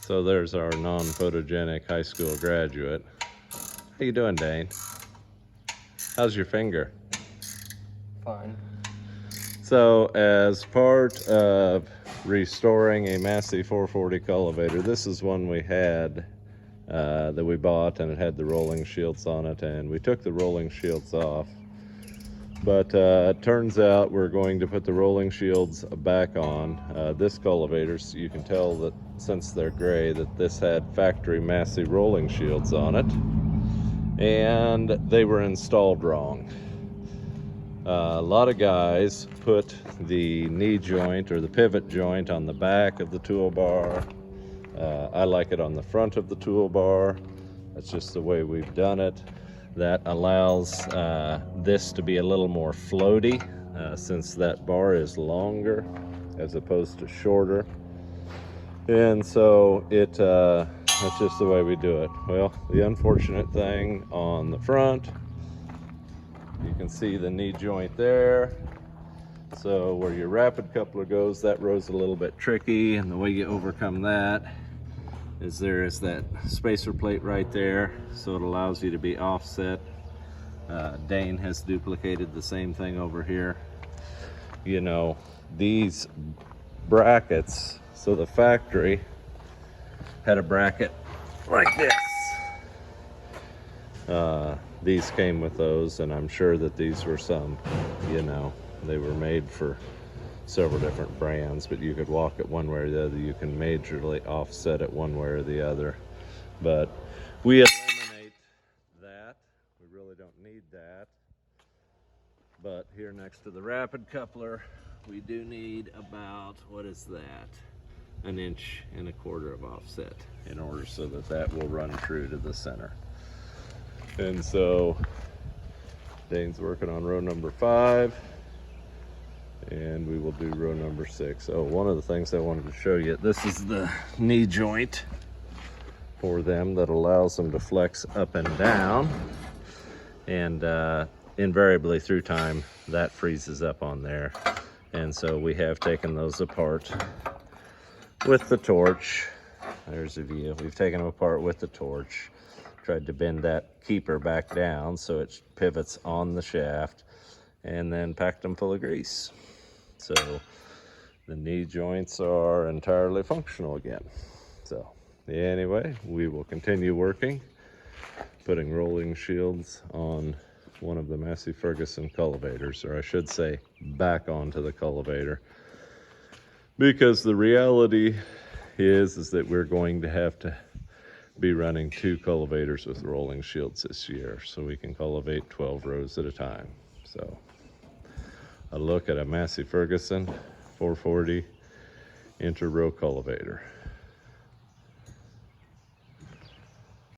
So there's our non-photogenic high school graduate. How you doing, Dane? How's your finger? Fine. So as part of restoring a Massey 440 cultivator, this is one we had that we bought, and it had the rolling shields on it, and we took the rolling shields off. But it turns out we're going to put the rolling shields back on. This cultivator, so you can tell that since they're gray, that this had factory Massey rolling shields on it, and they were installed wrong. A lot of guys put the knee joint or the pivot joint on the back of the toolbar. I like it on the front of the toolbar. That's just the way we've done it. That allows this to be a little more floaty since that bar is longer as opposed to shorter. And so that's just the way we do it. Well, the unfortunate thing on the front, you can see the knee joint there. So where your rapid coupler goes, that row's a little bit tricky, and the way you overcome that is there is that spacer plate right there, so it allows you to be offset. Dane has duplicated the same thing over here. You know, these brackets, so the factory had a bracket like this. These came with those, and I'm sure that these were some, you know, they were made for several different brands, but you could walk it one way or the other. You can majorly offset it one way or the other, but we eliminate that. We really don't need that. But here next to the rapid coupler, we do need about, what is that, 1.25 inches of offset in order so that that will run true to the center. And so Dane's working on row number 5, and we will do row number 6. Oh, one of the things I wanted to show you, this is the knee joint for them that allows them to flex up and down, and invariably through time that freezes up on there. And so we have taken those apart with the torch. There's a view. We've taken them apart with the torch, tried to bend that keeper back down so it pivots on the shaft, and then packed them full of grease. So the knee joints are entirely functional again. So anyway, we will continue working, putting rolling shields on one of the Massey Ferguson cultivators, or I should say back onto the cultivator, because the reality is that we're going to have to be running 2 cultivators with rolling shields this year, so we can cultivate 12 rows at a time. So a look at a Massey Ferguson 440 inter-row cultivator.